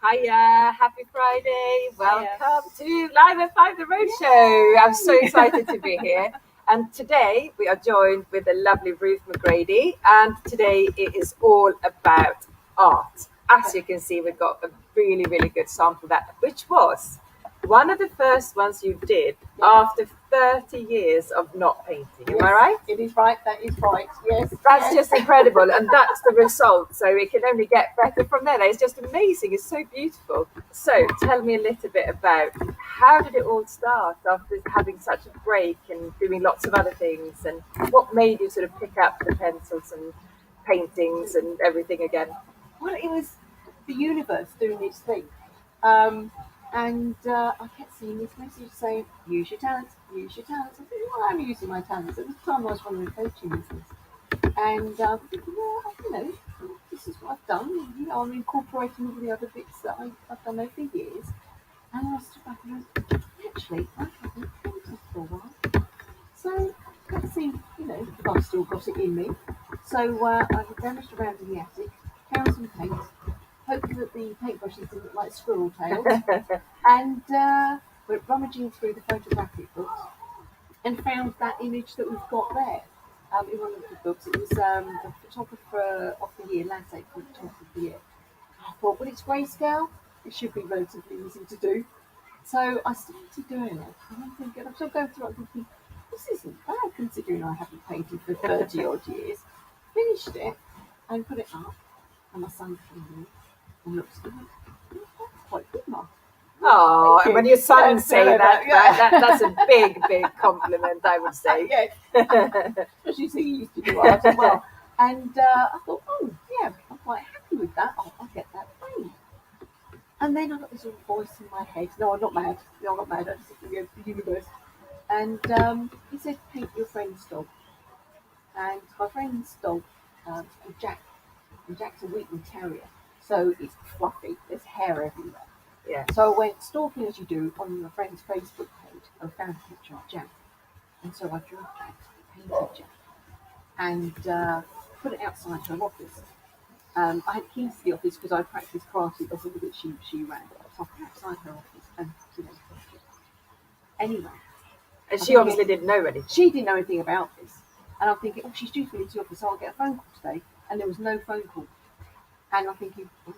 Hiya, happy Friday. Welcome to Live at 5 The Road Show. I'm so excited to be here. And today we are joined with the lovely Ruth McGrady. And today it is all about art. As you can see, we've got a really, really good sample of that, which was one of the first ones you did after 30 years of not painting. Am I right? It is right. That is right. Yes. That's just incredible. And that's the result. So it can only get better from there. It's just amazing. It's so beautiful. So tell me a little bit about how did it all start after having such a break and doing lots of other things, and what made you sort of pick up the pencils and paintings and everything again? Well, it was the universe doing its thing. And I kept seeing this message saying, use your talents, use your talents. I said, well, I'm using my talents. At the time, I was running a coaching business. And thinking, well, this is what I've done. I'm incorporating all the other bits that I've done over the years. And I stood back and went, actually, I haven't painted for a while. So let's see, if I've still got it in me. So I rummaged around in the attic, found some paint, hoping that the paintbrushes didn't look like squirrel tails, and went rummaging through the photographic books and found that image that we've got there. In one of the books, it was the photographer of the year, landscape photographer of the year. I thought, well, it's grayscale, it should be relatively easy to do. So I started doing it, and I'm still going through it thinking, this isn't bad considering I haven't painted for 30 odd years. Finished it and put it up, and my son came in and looked at it and went, that's quite good, Mum. Oh, and when your sons say that's a big, big compliment, I would say. Yes. Especially he used to do art as well. And I thought, oh, yeah, I'm quite happy with that. I'll get that framed. And then I got this little voice in my head. No, I'm not mad. I just think the universe. And he said, paint your friend's dog. And my friend's dog is Jack. And Jack's a Wheaton Terrier. So it's fluffy. There's hair everywhere. Yeah. So I went stalking as you do on my friend's Facebook page. I found a picture of Jack. And so I drew Jack, painted Jack, and put it outside her office. I had keys to the office because I practiced karate. That's all that she ran. So I put it outside her office and Anyway. And she obviously didn't know anything. She didn't know anything about this. And I'm thinking, oh, she's due to me into the office, so I'll get a phone call today. And there was no phone call. And I'm thinking, oh,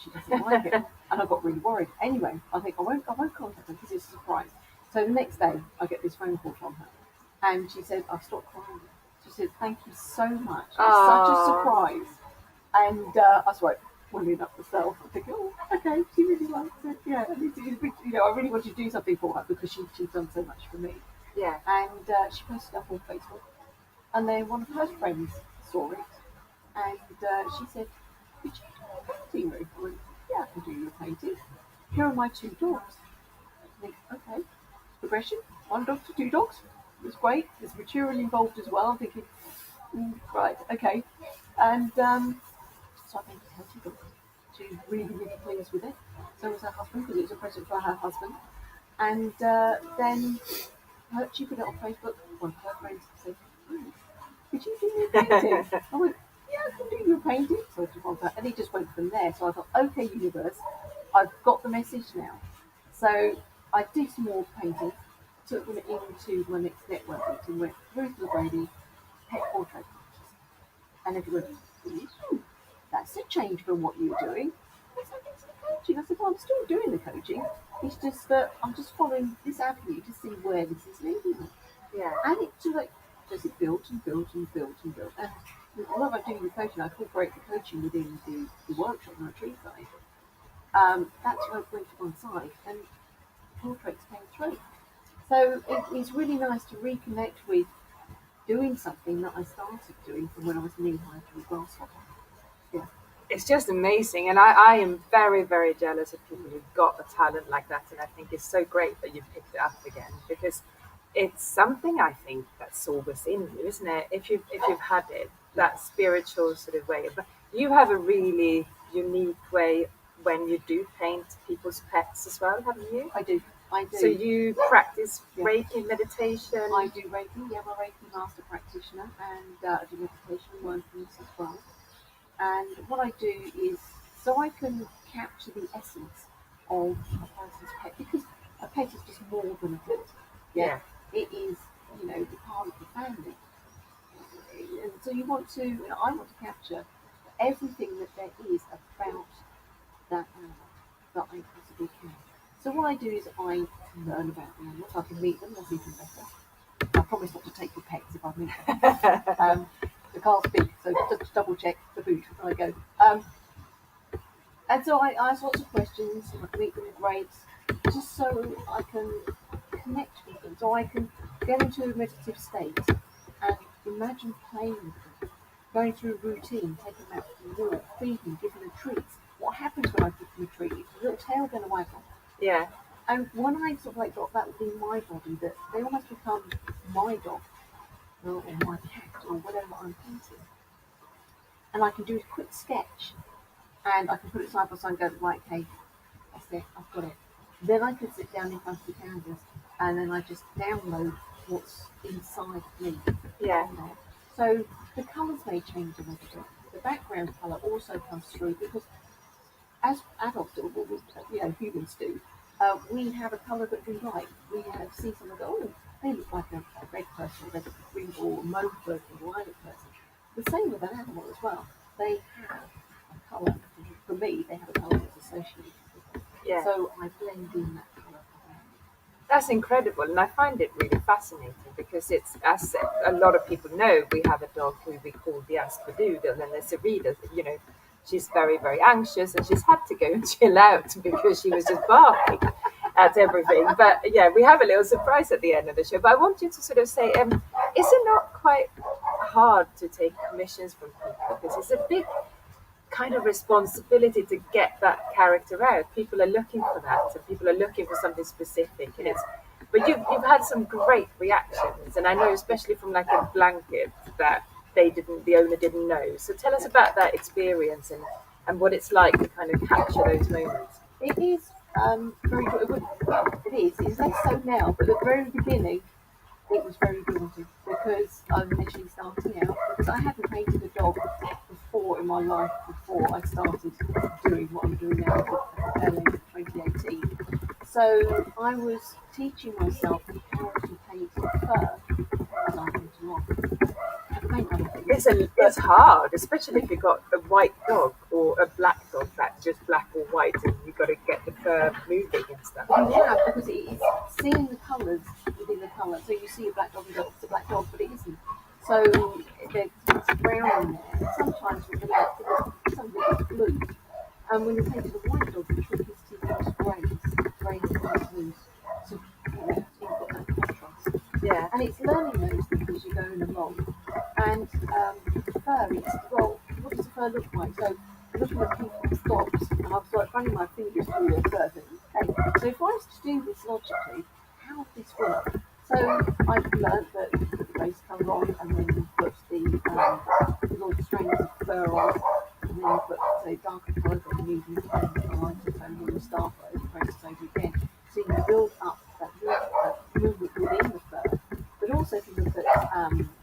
she doesn't like it. And I got really worried. Anyway, I think I won't contact her because it's a surprise. So the next day, I get this phone call from her. And she said, I stopped crying. She said, thank you so much. It's such a surprise. And I was like, winding up myself. I'm thinking, oh, okay, she really likes it. Yeah, I really wanted to do something for her because she's done so much for me. Yeah. And she posted up on Facebook. And then one of her friends saw it. And she said, could you do a painting, Ruth? I went, yeah, I can do your painting. Here are my 2 dogs. I think, okay, progression, 1 dog to 2 dogs. It was great. There's material involved as well. I'm thinking, right, okay. And so I painted her 2 dogs. She was really, really pleased with it. So was her husband, because it was a present for her husband. And then she put it on Facebook. One of her friends said, could you do your painting? I went, yeah, I can do your painting. So I took on that, and it just went from there. So I thought, okay, universe, I've got the message now. So I did some more painting, took them into my next network meeting, went Ruth McGrady, pet portrait artist. And everyone went, that's a change from what you were doing. I said, it's the coaching. I said, well, I'm still doing the coaching. It's just that I'm just following this avenue to see where this is leading me. Yeah. And it's like, does it build and build and build and build? And what I'm doing with coaching, I incorporate the coaching within the workshop on the retreat side. That's where it went to one side, and portraits came through. So it's really nice to reconnect with doing something that I started doing from when I was knee-high to a grasshopper. Yeah. It's just amazing, and I am very, very jealous of people who've got a talent like that, and I think it's so great that you picked it up again, because it's something I think that's always in you, isn't it? If you've had it, that spiritual sort of way. But you have a really unique way when you do paint people's pets as well, haven't you? I do. So you practice Reiki meditation? I do Reiki. Yeah, I'm a Reiki master practitioner, and I do meditation and mindfulness as well. And what I do is, so I can capture the essence of a person's pet, because a pet is just more than a pet. Yeah. It is, the part of the family. And so you want to, I want to capture everything that there is about that animal that I possibly can. So what I do is I learn about the animals. I can meet them, that's even better. I promise not to take your pets if I meet them. The car's big, so just double check the boot when I go. And so I ask lots of questions, I meet them great, just so I can connect with them, so I can get into a meditative state and imagine playing with them, going through a routine, taking them out for a walk, feeding, giving them treats. What happens when I give them a treat? It's a little tail going to waggle. Yeah. And when I sort of like got that within my body, that they almost become my dog or my cat or whatever I'm painting. And I can do a quick sketch and I can put it side by side and go, right, okay, that's it, I've got it. Then I can sit down in front of the canvas and then I just download what's inside me. Yeah. So the colours may change a little bit. The background colour also comes through because as adults, or humans do, we have a colour that we like. We see someone go, oh, they look like a red person, or a green or a mauve person, or a lilac person. The same with an animal as well. They have a colour. For me, they have a colour that's associated with them. Yeah. So I blend in that colour. That's incredible, and I find it really fascinating because it's, as a lot of people know, we have a dog who we call the Asphodud, and then there's Sarita, she's very, very anxious, and she's had to go and chill out because she was just barking at everything. But yeah, we have a little surprise at the end of the show. But I want you to sort of say, is it not quite hard to take commissions from people? Because it's a big kind of responsibility to get that character out. People are looking for that, and people are looking for something specific. And but you've had some great reactions, and I know especially from like a blanket that the owner didn't know. So tell us about that experience and what it's like to kind of capture those moments. It is very good. It is. It's less so now, but at the very beginning, it was very daunting because I'm initially starting out, because I hadn't painted a dog before in my life before I started doing what I'm doing now at the early 2018. So I was teaching myself how to paint fur as I went along. It's hard, especially if you've got a white dog or a black dog that's just black or white, and you've got to get the fur moving and stuff. You have, because it's seeing the colours within the colour. So you see a black dog and go, it's a black dog, but it isn't. So there's brown in there. Sometimes we can get something that's blue. And when you're painting a white dog, the trick is to use greys and blues. So you've got that contrast. Yeah. And it's learning those things as you're going along. And fur, it's, well, what does the fur look like? So looking at people's dogs, and I was like running my fingers through their fur, thinking, okay, so if I was to do this logically, how would this work? So I've learned that you put the base colour on, and then you put the little strands of fur on, and then you put, say, darker colours on the medium tone, and a lighter tone on the star fur, and press it over again. So you can build up that movement within the fur. But also if you look at,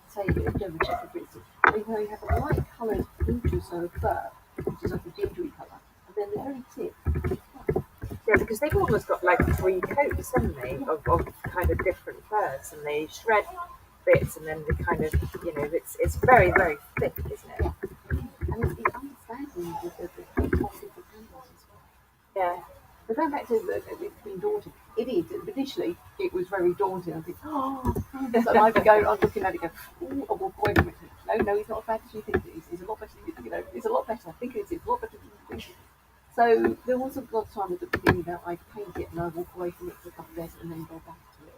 say, a German Shepherd, for instance, you have a light coloured torso of fur, which is like a gingery colour, and then the very tip. Yeah, because they've almost got like 3 coats, haven't they, of kind of different furs, and they shred bits, and then they kind of, it's very, very thick, isn't it? Yeah. And it's the understanding of the different animals as well. Yeah. But going back to it being daunting, it is. Initially, it was very daunting. I think, so I'd go, I'm looking at it, go, oh, well, wait a minute. No, he's not as bad as you think it is. He's a lot better. It's a lot better. I think it is. It's a lot better than you think it is. So there was a lot of time at the beginning that I paint it and I walk away from it for a couple of days and then go back to it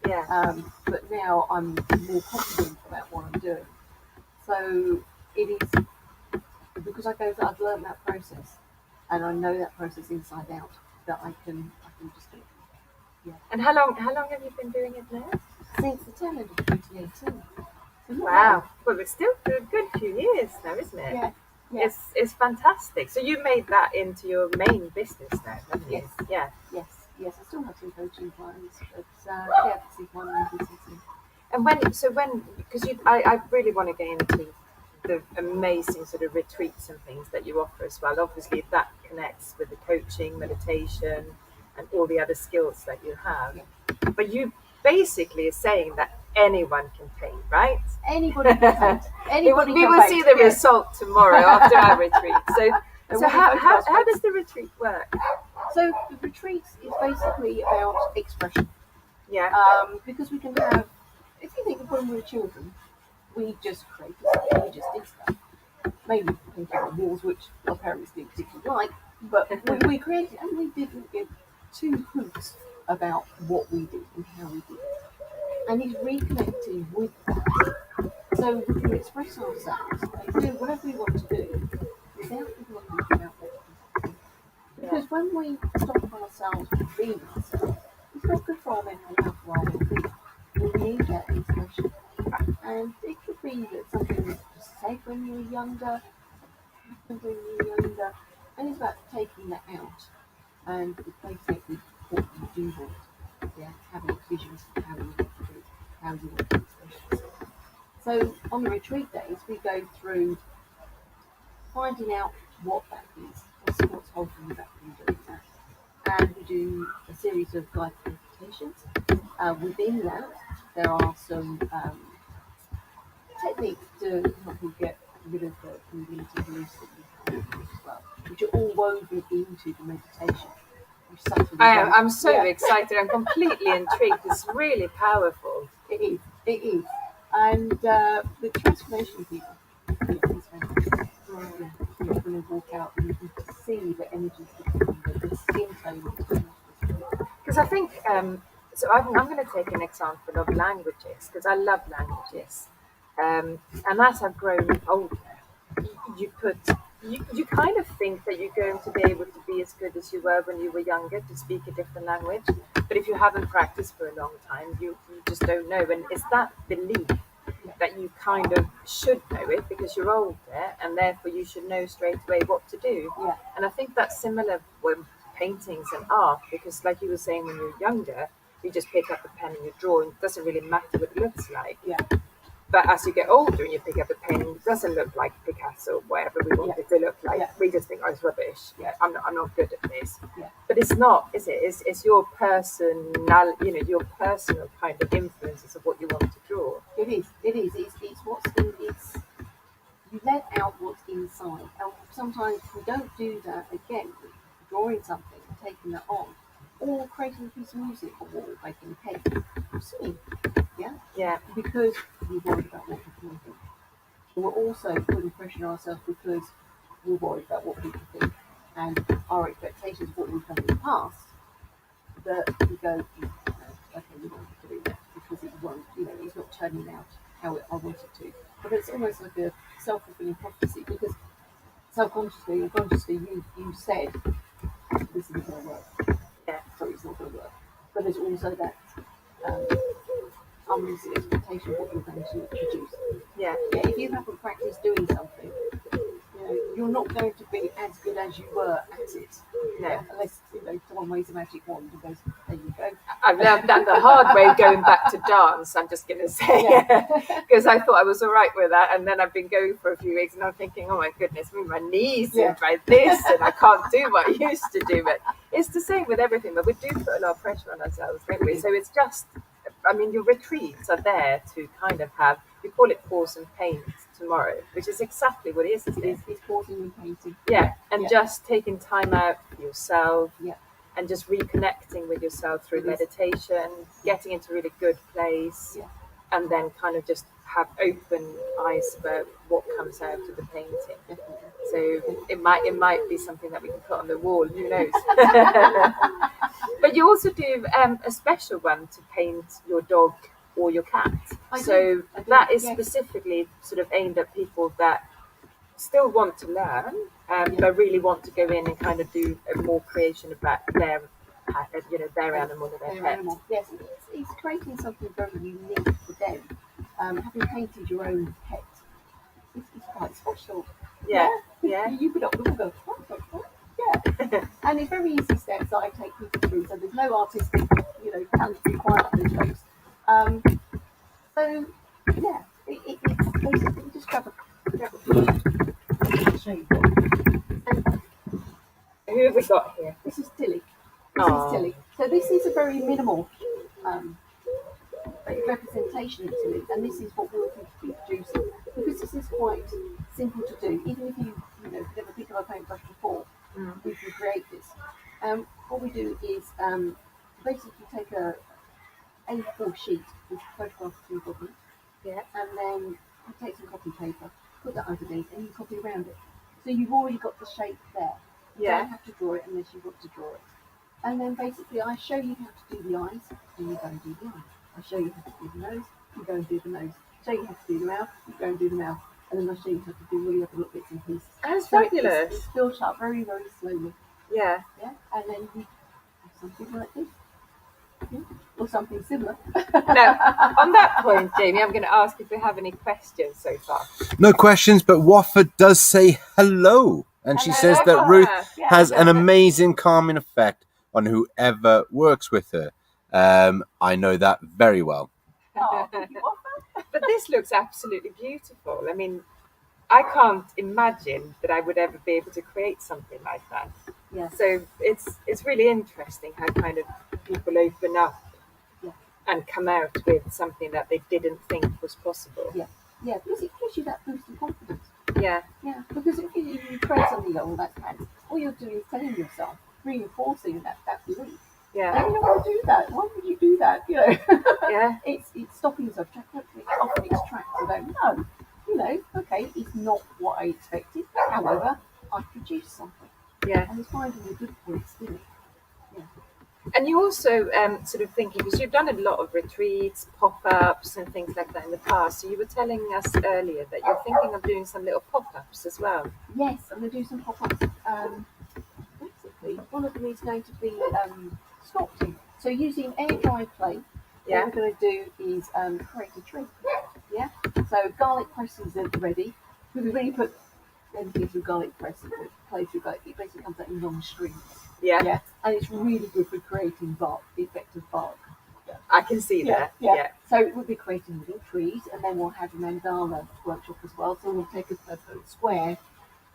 again. Yeah. But now I'm more confident about what I'm doing. So it is because I've learned that process and I know that process inside out, that I can just do it. Yeah. And how long have you been doing it now? Since the tail end of 2018. So wow. Well, it's still a good few years now, isn't it? Yeah. Yeah. It's fantastic. So you made that into your main business now, haven't you? Yes. Yeah. Yes. I still have some coaching clients, but this is one and business. And because I really want to get into the amazing sort of retreats and things that you offer as well. Obviously, that connects with the coaching, meditation, and all the other skills that you have. But you basically are saying that anyone can paint, right? Anybody can paint. Anybody we can will paint. see the Yes. result tomorrow after our retreat. So how does the retreat work? So the retreat is basically about expression. Yeah. Because we can have, if you think of when we were children, we just created something, we just did stuff. Maybe painted on walls, which our parents didn't particularly like, but we created, and we didn't give two hoots about what we did and how we did it. And it's reconnecting with that. So we can express ourselves and do whatever we want to do without people thinking about what we do. Because when we stop ourselves from being ourselves, it's not good for our mental health or our well-being. We need that expression. And it could be that something was said when you were younger, happened when you were younger, and it's about taking that out and replacing it with what you do want. Yeah, having visions of how you want to do, how you want to express yourself. So on the retreat days, we go through finding out what that is, what's holding you back from doing that. And we do a series of guided meditations. Within that, there are some techniques to help you get rid of the limiting beliefs that you have as well, which are all woven into the meditation. I'm so excited. I'm completely intrigued. It's really powerful. It is. It is. And the transformation people is fantastic. You're going to walk out and you can see the energies the skin tone. Because I think, so I'm going to take an example of languages, because I love languages. And as I've grown older, you kind of think that you're going to be able to be as good as you were when you were younger to speak a different language. But if you haven't practiced for a long time, you just don't know. And it's that belief that you kind of should know it because you're older and therefore you should know straight away what to do. Yeah. And I think that's similar with paintings and art, because like you were saying, when you're younger, you just pick up a pen and you draw, and it doesn't really matter what it looks like. Yeah. But as you get older and you pick up a pen, it doesn't look like Picasso, whatever we want it to look like. Yeah. We just think, oh, it's rubbish. I'm not good at this. Yeah. But it's not, is it? It's your personal, your personal kind of influences of what you want to draw. It is. It's what's in. It's you let out what's inside, and sometimes we don't do that again. Drawing something, taking that on, or creating a piece of music, or making a cake, or singing. Yeah. Because we're worried about what people think. We're also putting pressure on ourselves because we're worried about what people think, and our expectations of what we've done in the past. That we go, okay, we don't have to do that because it won't, it's not turning out how I want it to. But it's almost like a self-fulfilling prophecy, because subconsciously or consciously you said this isn't going to work. Yeah. So it's not going to work. But there's also that unrealistic expectation of what you're going to produce. Yeah. If you haven't practiced doing something, you're not going to be as good as you were at it. No. Unless someone waves a magic wand and goes, there you go. I've learned that the hard way going back to dance, I'm just going to say, because I thought I was all right with that, and then I've been going for a few weeks and I'm thinking, oh my goodness, my knees are like this and I can't do what I used to do. But it's the same with everything, but we do put a lot of pressure on ourselves, don't we? So it's just, your retreats are there to kind of have, we call it pause and paint tomorrow, which is exactly what it is. It's pausing and painting. Yeah, and just taking time out for yourself. Yeah. And just reconnecting with yourself through meditation, getting into a really good place, and then kind of just have open eyes about what comes out of the painting. Definitely. So it might be something that we can put on the wall, who knows? But you also do a special one to paint your dog or your cat. I do. That is specifically sort of aimed at people that still want to learn, but really want to go in and kind of do a more creation about their animal or their pet. Yes, it's creating something very unique for them. Having painted your own pet, it's quite special. Yeah. You put up the wall, yeah. And it's very easy steps that I take people through, so there's no artistic, talent required for those. So yeah, it's basically just grab a who have we got here? This is Tilly. So this is a very minimal representation of Tilly, and this is what we'll be producing, because this is quite simple to do. Even if you never picked up a paintbrush before, we can create this. What we do is basically take a A4 sheet with photographs of your body, and then you take some copy paper, put that underneath, and you copy around it. So you've already got the shape there. You don't have to draw it unless you want to draw it. And then basically I show you how to do the eyes, and you go and do the eyes. I show you how to do the nose, you go and do the nose. Show you how to do the mouth, you go and do the mouth. And then I show you how to do all the other little bits and pieces. That's fabulous. It's built up very, very slowly. Yeah. And then you have something like this. Or something similar. Now, on that point, Jamie, I'm going to ask if we have any questions so far. No questions, but Waffa does say hello. And she says that Ruth has an amazing calming effect on whoever works with her. I know that very well. Oh, thank you, Waffa. But this looks absolutely beautiful. I mean, I can't imagine that I would ever be able to create something like that. Yeah. So it's really interesting how kind of people open up and come out with something that they didn't think was possible. Yeah, because it gives you that boost of confidence. Yeah. Yeah, because if you create something that all that's bad, all you're doing is telling yourself, reinforcing that belief. Yeah. And you don't want to do that. Why would you do that? Yeah. It's stopping yourself off in its tracks. I don't know. Okay, it's not what I expected. However, I produced something. Yeah. And it's finding the good points, isn't it? Yeah. And you also sort of thinking, because you've done a lot of retreats, pop-ups and things like that in the past. So you were telling us earlier that you're thinking of doing some little pop-ups as well. Yes, I'm going to do some pop-ups. Basically, one of them is going to be sculpting. So using air-dry clay, what we're going to do is create a tree. Yeah. So garlic presses are ready. We've already put anything through garlic press, clay through garlic. It basically comes out in long strings. Yeah. And it's really good for creating bark, the effect of bark. Yeah. I can see that. Yeah. So we'll be creating little trees, and then we'll have a mandala workshop as well. So we'll take a square,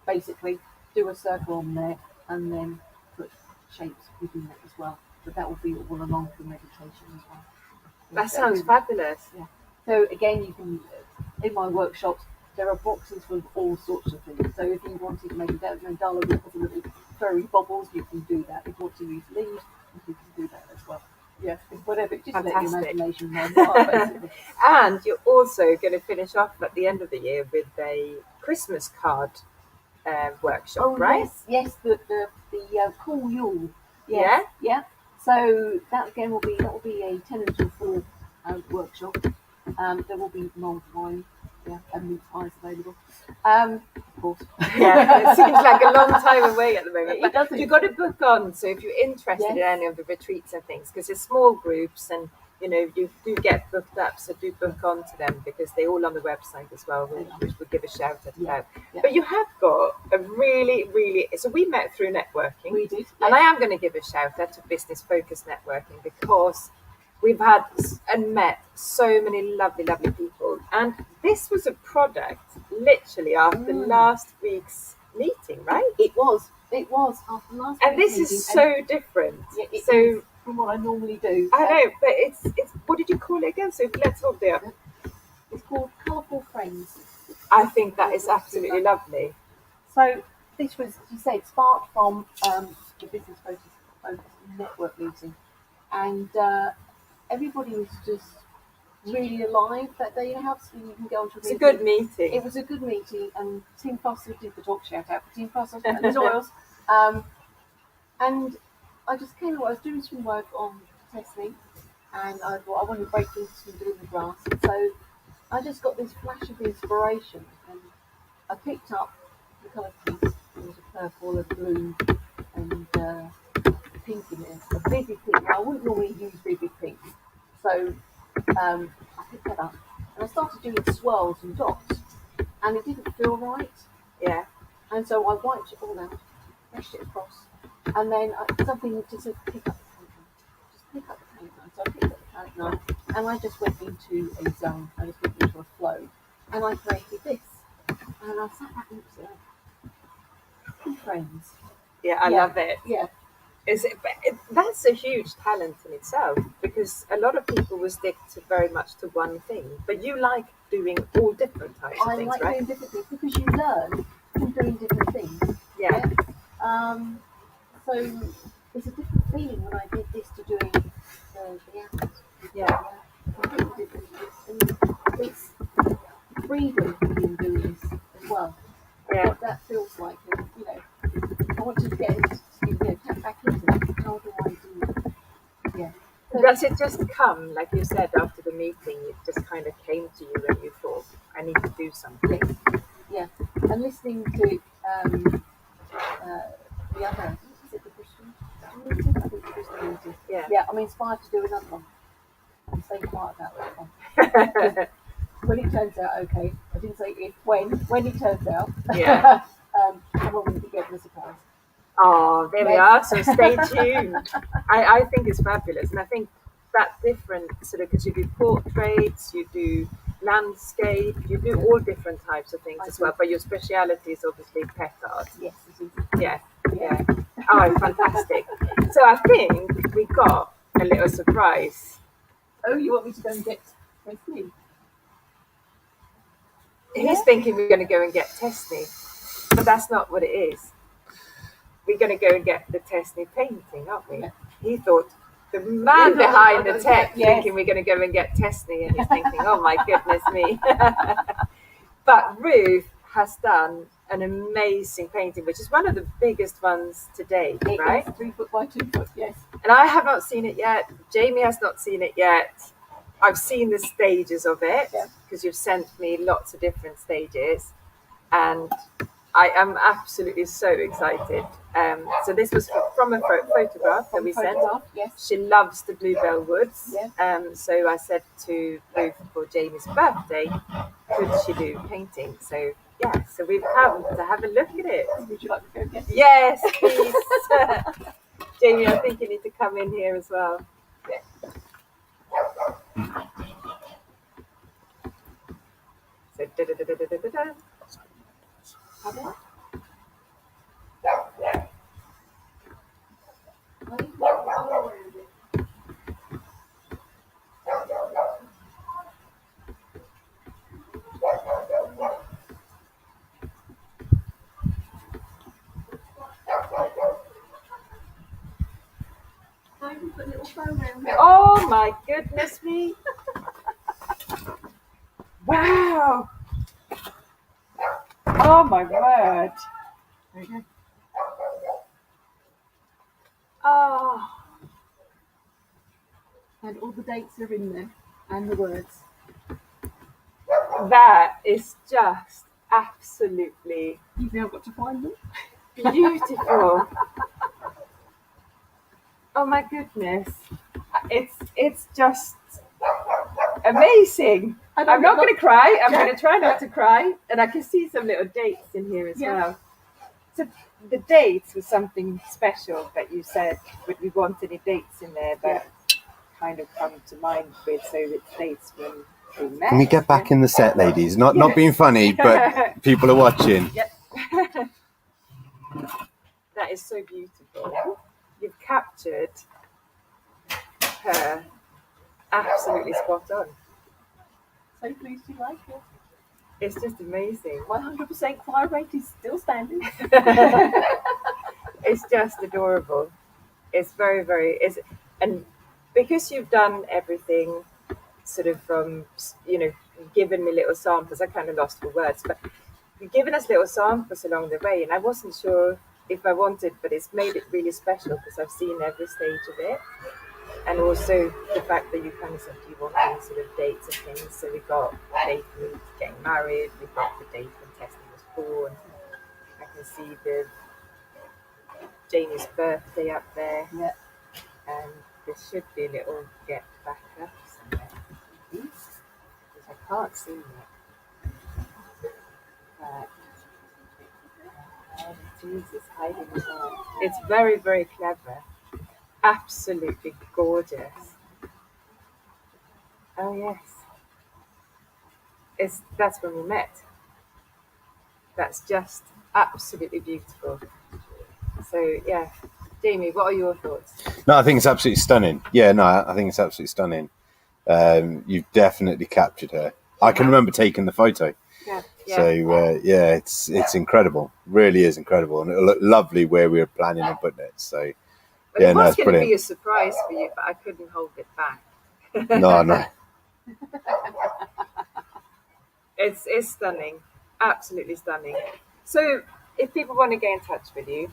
basically, do a circle on there, and then put shapes within that as well. But that will be all along for meditation as well. That sounds fabulous. Yeah. So again, you can, in my workshops, there are boxes full of all sorts of things. So if you wanted to make a mandala with a little furry bubbles, you can do that. If you want to use leaves, you can do that as well. Yeah, whatever. Just let your imagination run wild, basically. And you're also going to finish off at the end of the year with a Christmas card workshop, right? Yes. The cool Yule. Yes, Yeah. So that again will be a 10 until 4 workshop. There will be mulled wine. And meat pies available. Of course. Yeah, it seems like a long time away at the moment. It doesn't. You've got to book on. So if you're interested in any of the retreats and things, because it's small groups and you do get booked up, so do book on to them because they're all on the website as well, which we'll give a shout out about. But you have got a really, so we met through networking. We did. And I am going to give a shout out to Business Focus Networking because we've had and met so many lovely people. And this was a product literally after last week's meeting, right? It was after last and week's this meeting. is so different. Yeah, so from what I normally do. I know, but it's what did you call it again? So let's hold it up. It's called Colourful Friends. I think that is absolutely lovely. So this was, as you said, sparked from the Business Focus Network meeting. And everybody was just really alive that day. You can go on to It's a good meeting. It was a good meeting, and Team Foster did the talk shout out for Team Foster and the Doyles. And I just came out, I was doing some work on testing, and I thought I wanted to break into some doing the grass. So I just got this flash of inspiration, and I picked up the colour piece. There was a purple, a blue, and pink in there, a vivid pink. Now, I wouldn't normally use vivid pink, so I picked that up and I started doing swirls and dots, and it didn't feel right. Yeah. And so I wiped it all out, brushed it across, and then something just said pick up the palette knife. Just pick up the palette knife. So I picked up the palette knife, and I just went into a zone. I just went into a flow, and I created this. And I sat back and said, "Friends." Yeah, I love it. Yeah. That's a huge talent in itself, because a lot of people will stick to very much to one thing, but you like doing all different types of I things, like right? doing different things because you learn from doing different things. Yeah. So it's a different feeling when I did this to doing the apples. Yeah. Completely different. It's freedom in doing this as well. Yeah. What that feels like, and I want to tap back into that. How do I do that? Yeah. So, Does it just come, like you said, after the meeting, it just kind of came to you and you thought, I need to do something? yeah. And listening to the other, is it the Christian meeting? I think the Christian meeting. Yeah. Yeah, I'm inspired to do another one. I'm saying quite about that one. When it turns out, okay, I didn't say if, when it turns out, Yeah. I'm going to be getting a surprise. Oh, there we Yes. are. So stay tuned. I think it's fabulous. And I think that different sort of, because you do portraits, you do landscape, you do all different types of things I as do. well. But your speciality is obviously pet art. Yes, it is. Yeah. Yeah. Oh, fantastic. So I think we got a little surprise. Oh, you want me to go and get me? He's thinking we're going to go and get Tesney, but that's not what it is. We're going to go and get the Tesney painting, aren't we? Yeah. He thought the man behind the tech yes. thinking we're going to go and get Tesney, and he's thinking, oh my goodness me. But Ruth has done an amazing painting, which is one of the biggest ones to date, right? 3 foot by 2 foot, yes. And I have not seen it yet. Jamie has not seen it yet. I've seen the stages of it because you've sent me lots of different stages, and I am absolutely so excited. So this was from a photograph that we sent. Yes. She loves the Bluebell Woods. Yeah. So I said to Ruth for Jamie's birthday, could she do painting? So yeah, so we've come to have a look at it. Would you like to go get it? Yes, please. Jamie, I think you need to come in here as well. So da-da-da-da-da-da-da. Oh my goodness me. Wow. Oh my word. Oh. And all the dates are in there and the words. That is just absolutely You've now got to find them. beautiful. Oh my goodness. It's just amazing. I'm not going to cry. I'm going to try not to cry. And I can see some little dates in here as well. So the dates was something special that you said, but we want any dates in there that kind of come to mind with, so it's dates when we met. Can we get back in the set, ladies? Not being funny, but people are watching. Yep. That is so beautiful. You've captured her absolutely spot on. So pleased you like it. It's just amazing. 100% cry rate is still standing. It's just adorable. It's very, very, and because you've done everything sort of from, given me little samples, I kind of lost for words, but you've given us little samples along the way, and I wasn't sure if I wanted, but it's made it really special because I've seen every stage of it. And also the fact that you kind of said you wanted sort of dates and things. So we got a date for Ruth getting married, we got the date when Tesla was born. I can see the Jamie's birthday up there. Yeah. And there should be a little get back up somewhere. Which I can't see yet. But Jesus, hiding it all. It's very, very clever. Absolutely gorgeous. Oh yes. That's when we met. That's just absolutely beautiful. So yeah, Jamie, what are your thoughts? No, I think it's absolutely stunning. Yeah, no, I think it's absolutely stunning. You've definitely captured her. I can remember taking the photo. Yeah. So it's incredible. Really is incredible, and it'll look lovely where we were planning on putting it. So Well, yeah, it no, was it's going to be brilliant. a surprise for you, but I couldn't hold it back. No. It's stunning, absolutely stunning. So if people want to get in touch with you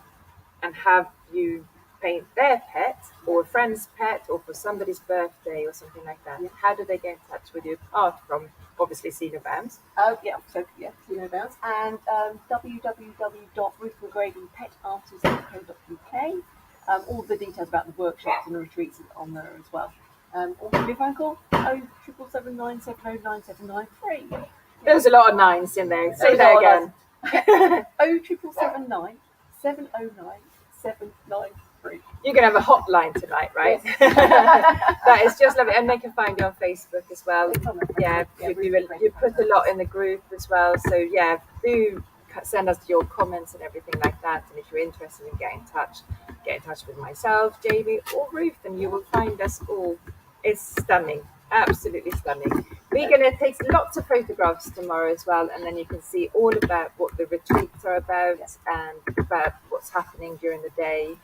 and have you paint their pet or a friend's pet or for somebody's birthday or something like that, how do they get in touch with you apart from obviously Senior Bounds? Bounds and www.ruthmcgradypetartist.co.uk. All the details about the workshops and the retreats are on there as well. Or give me a phone call 07779 709 There's a lot of nines in there. Say that again. 07779 709 793. You're going to have a hotline tonight, right? Yes. That is just lovely. And they can find you on Facebook as well. Yeah, you put a lot in the group as well. So yeah, do send us your comments and everything like that. And if you're interested in get in touch with myself, Jamie, or Ruth, and you will find us all. It's stunning, absolutely stunning. We're going to take lots of photographs tomorrow as well, and then you can see all about what the retreats are about and about what's happening during the day.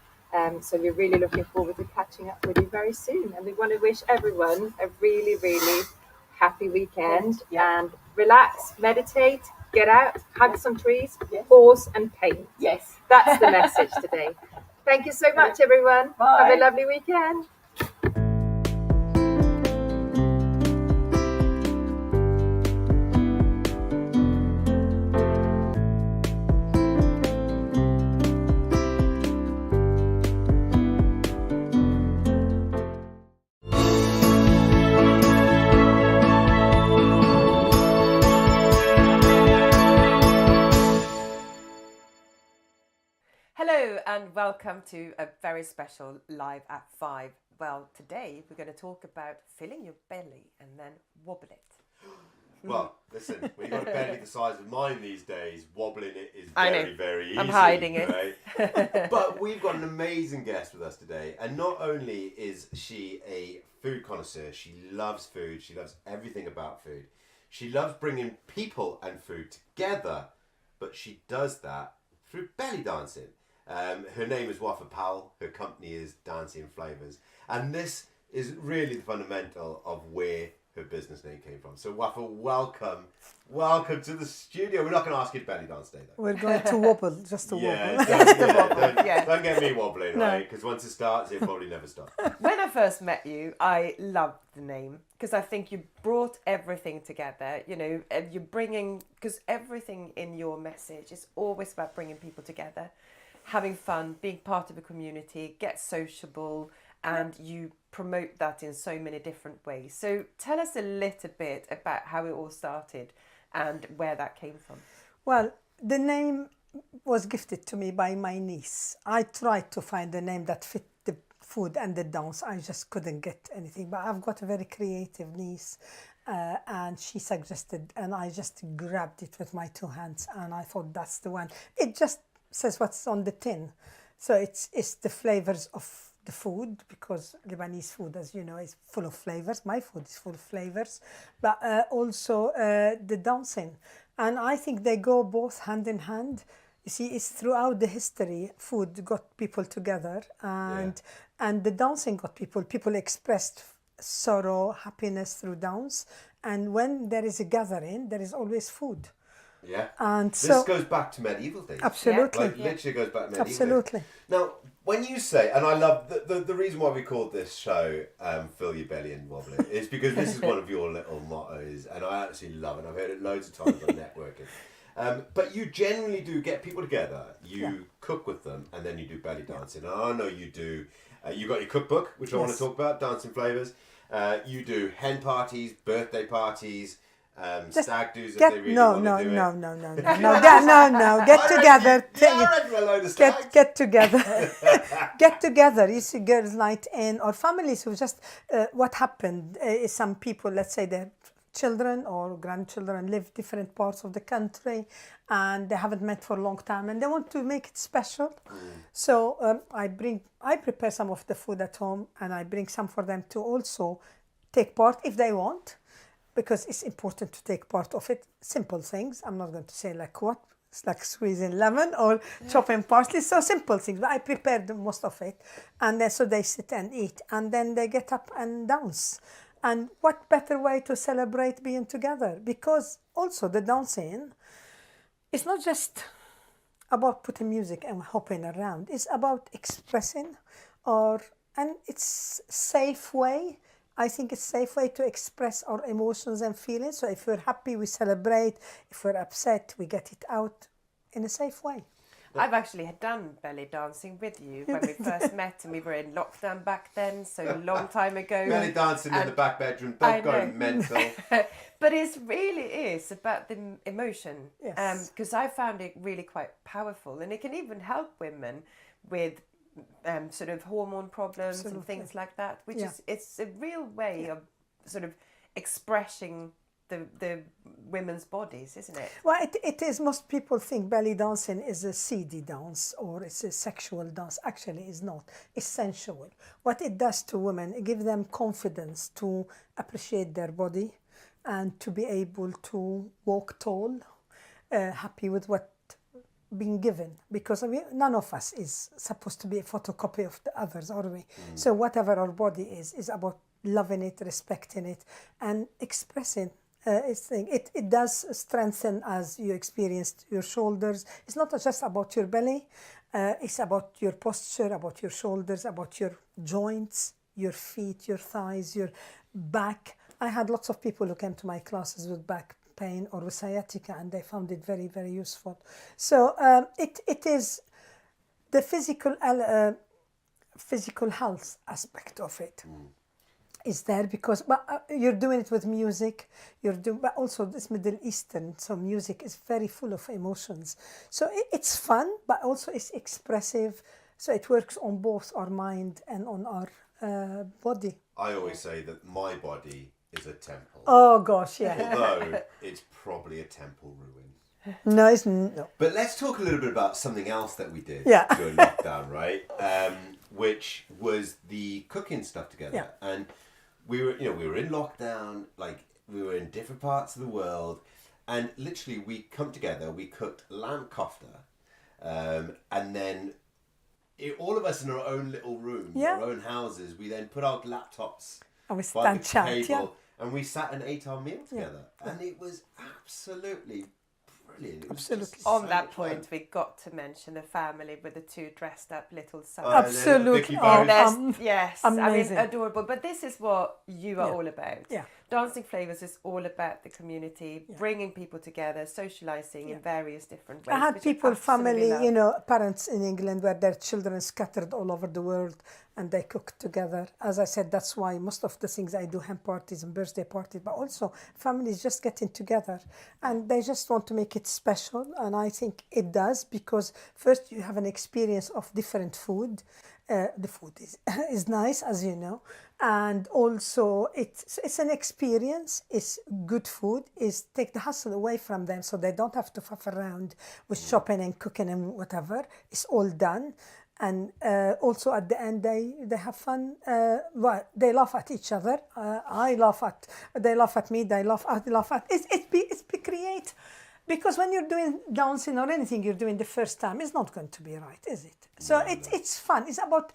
So we're really looking forward to catching up with you very soon. And we want to wish everyone a really, really happy weekend and relax, meditate, get out, hug some trees, pause and paint. Yes. That's the message today. Thank you so much, everyone. Bye. Have a lovely weekend. Hello and welcome to a very special Live at 5. Well, today we're going to talk about filling your belly and then wobble it. Well, listen, when you've got a belly the size of mine these days, wobbling it is I very, know. very easy. I'm hiding it. Right? But we've got an amazing guest with us today. And not only is she a food connoisseur, she loves food, she loves everything about food. She loves bringing people and food together, but she does that through belly dancing. Her name is Waffa Powell, her company is Dancing Flavors, and this is really the fundamental of where her business name came from. So Waffa, welcome to the studio. We're not going to ask you to belly dance today though. We're going to wobble, just to Yeah, wobble. don't get me wobbling, right? Because once it starts, it'll probably never stop. When I first met you, I loved the name because I think you brought everything together. You know, you're bringing, because everything in your message is always about bringing people together, having fun, being part of a community, get sociable, and you promote that in so many different ways. So tell us a little bit about how it all started and where that came from. Well, the name was gifted to me by my niece. I tried to find a name that fit the food and the dance. I just couldn't get anything, but I've got a very creative niece. And she suggested, and I just grabbed it with my two hands, and I thought that's the one. It just says what's on the tin. So it's the flavors of the food, because Lebanese food, as you know, is full of flavors. My food is full of flavors, but also the dancing. And I think they go both hand in hand. You see, it's throughout the history, food got people together, and the dancing got people. People expressed sorrow, happiness through dance. And when there is a gathering, there is always food. Yeah. And this goes back to medieval days. Absolutely. Like, literally goes back to medieval Absolutely. days. Now, when you say, and I love, the reason why we called this show Fill Your Belly and Wobble It is because this is one of your little mottos, and I absolutely love it. I've heard it loads of times on networking. But you generally do get people together, you cook with them, and then you do belly dancing. And I know you do, you got your cookbook, which I want to talk about, Dancing Flavors. You do hen parties, birthday parties, stag do's if they really want to do it. No. Get together. Get together. Get together. You see, girls' night in, or families who just, what happened is some people, let's say they're children or grandchildren live different parts of the country and they haven't met for a long time and they want to make it special. So I prepare some of the food at home and I bring some for them to also take part if they want, because it's important to take part of it. Simple things. I'm not going to say like what. It's like squeezing lemon or chopping parsley. So simple things. But I prepared most of it. And then so they sit and eat. And then they get up and dance. And what better way to celebrate being together? Because also the dancing is not just about putting music and hopping around. It's about expressing and it's safe way. I think it's a safe way to express our emotions and feelings. So if we're happy, we celebrate. If we're upset, we get it out in a safe way. I've actually done belly dancing with you when we first met, and we were in lockdown back then, so a long time ago. Belly dancing in the back bedroom, don't go mental. But it really is about the emotion, because Yes. I found it really quite powerful, and it can even help women with sort of hormone problems and Absolutely. things like that, which Yeah. it's a real way of sort of expressing the women's bodies, isn't it? Well, it is. Most people think belly dancing is a seedy dance or it's a sexual dance. Actually, it's not. It's sensual. What it does to women, it gives them confidence to appreciate their body and to be able to walk tall, happy with what being given, because none of us is supposed to be a photocopy of the others, are we? So whatever our body is about loving it, respecting it, and expressing its thing. It does strengthen as you experienced your shoulders. It's not just about your belly. It's about your posture, about your shoulders, about your joints, your feet, your thighs, your back. I had lots of people who came to my classes with back pain or with sciatica, and they found it very, very useful. So it is the physical health aspect of it is there, because you're doing it with music. But also this Middle Eastern, so music is very full of emotions. So it's fun, but also it's expressive. So it works on both our mind and on our body. I always say that my body is a temple. Oh gosh, yeah. Although it's probably a temple ruin. No, it's no. But let's talk a little bit about something else that we did Yeah. during lockdown, right? Which was the cooking stuff together. Yeah. And we were in lockdown, like we were in different parts of the world, and literally we come together, we cooked lamb kofta, and then all of us in our own little rooms, Yeah. our own houses, we then put our laptops And we by stand the chat, table, yeah. and we sat and ate our meal together, and it was absolutely brilliant. It was Absolutely. just On so that much fun. point, we got to mention the family with the two dressed up little sons. And then Absolutely. Vicky Oh, Bones. Yes, amazing. I mean, adorable. But this is what you are Yeah. all about. Yeah. Dancing Flavours is all about the community, bringing people together, socialising in various different ways. I had which people, absolutely family, love. parents in England where their children scattered all over the world and they cooked together. As I said, that's why most of the things I do, hen parties and birthday parties, but also families just getting together and they just want to make it special. And I think it does, because first you have an experience of different food. The food is nice, as you know, and also it's an experience. It's good food. Is take the hassle away from them, so they don't have to faff around with shopping and cooking and whatever. It's all done, and also at the end they have fun. They laugh at each other. They laugh at me. I laugh at. It's create. Because when you're doing dancing or anything you're doing the first time, it's not going to be right, is it? So it's fun. It's about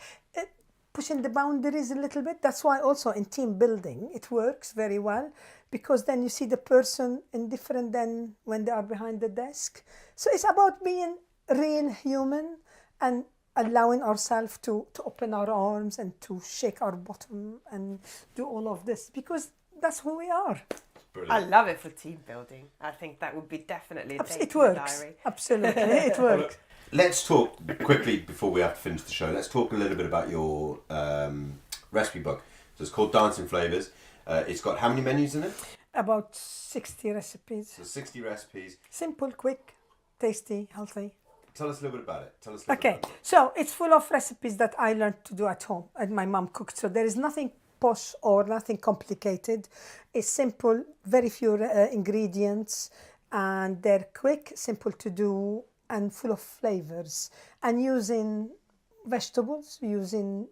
pushing the boundaries a little bit. That's why also in team building it works very well, because then you see the person in different than when they are behind the desk. So it's about being real human and allowing ourselves to open our arms and to shake our bottom and do all of this, because that's who we are. I Brilliant. love it for team building. I think that would be definitely a date It in the works. diary. Absolutely, it works. Let's talk quickly before we have to finish the show. Let's talk a little bit about your recipe book. So it's called Dancing Flavours. It's got how many menus in it? About 60 recipes. So 60 recipes. Simple, quick, tasty, healthy. Tell us a little bit about it. Tell us a little Okay, bit about it. so it's full of recipes that I learned to do at home and my mom cooked. So there is nothing posh or nothing complicated. It's simple, very few ingredients, and they're quick, simple to do, and full of flavors. And using vegetables, using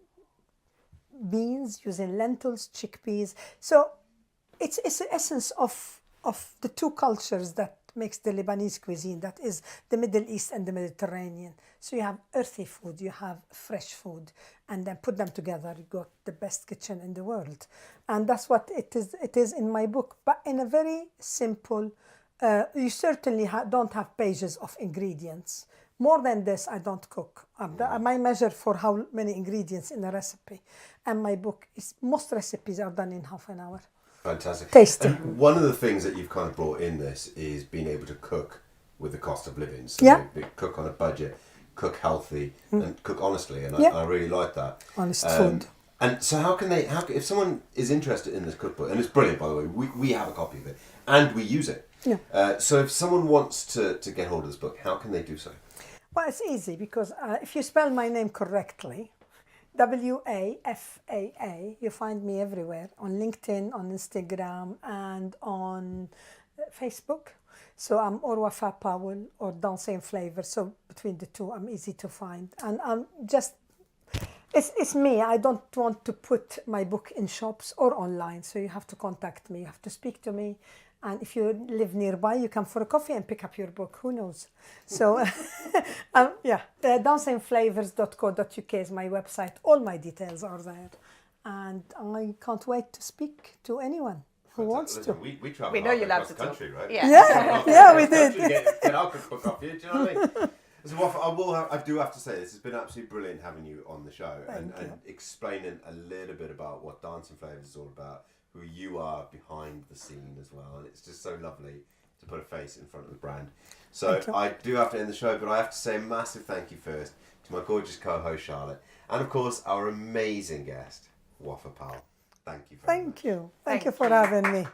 beans, using lentils, chickpeas. So it's the essence of the two cultures that makes the Lebanese cuisine, that is the Middle East and the Mediterranean. So you have earthy food, you have fresh food, and then put them together, you got the best kitchen in the world. And that's what it is in my book, but in a very simple, you certainly don't have pages of ingredients. More than this, I don't cook. My measure for how many ingredients in a recipe. And my book is, most recipes are done in half an hour. Fantastic. Tasty. And one of the things that you've kind of brought in this is being able to cook with the cost of living. So Yeah. cook on a budget, cook healthy, and cook honestly. And Yeah. I really like that. Honest food. And so how can if someone is interested in this cookbook, and it's brilliant, by the way, we have a copy of it, and we use it. Yeah. So if someone wants to get hold of this book, how can they do so? Well, it's easy because if you spell my name correctly, Waffa, you find me everywhere, on LinkedIn, on Instagram, and on Facebook. So I'm or Waffa Powell or Dancing Flavor. So between the two, I'm easy to find. And I'm just, it's me. I don't want to put my book in shops or online. So you have to contact me. You have to speak to me. And if you live nearby, you come for a coffee and pick up your book. Who knows? So, dancingflavors.co.uk is my website. All my details are there. And I can't wait to speak to anyone who wants Listen, to. we travel We know you love across to the country, right? Yeah, we did. Get our cookbook off you, do you know what I mean? So Waffa, I do have to say, this has been absolutely brilliant having you on the show and explaining a little bit about what Dancing Flavors is all about, who you are behind the scene as well, and it's just so lovely to put a face in front of the brand. So I do have to end the show, but I have to say a massive thank you first to my gorgeous co-host Charlotte, and of course our amazing guest Waffa Powell. Thank you very much. Thank you for having me.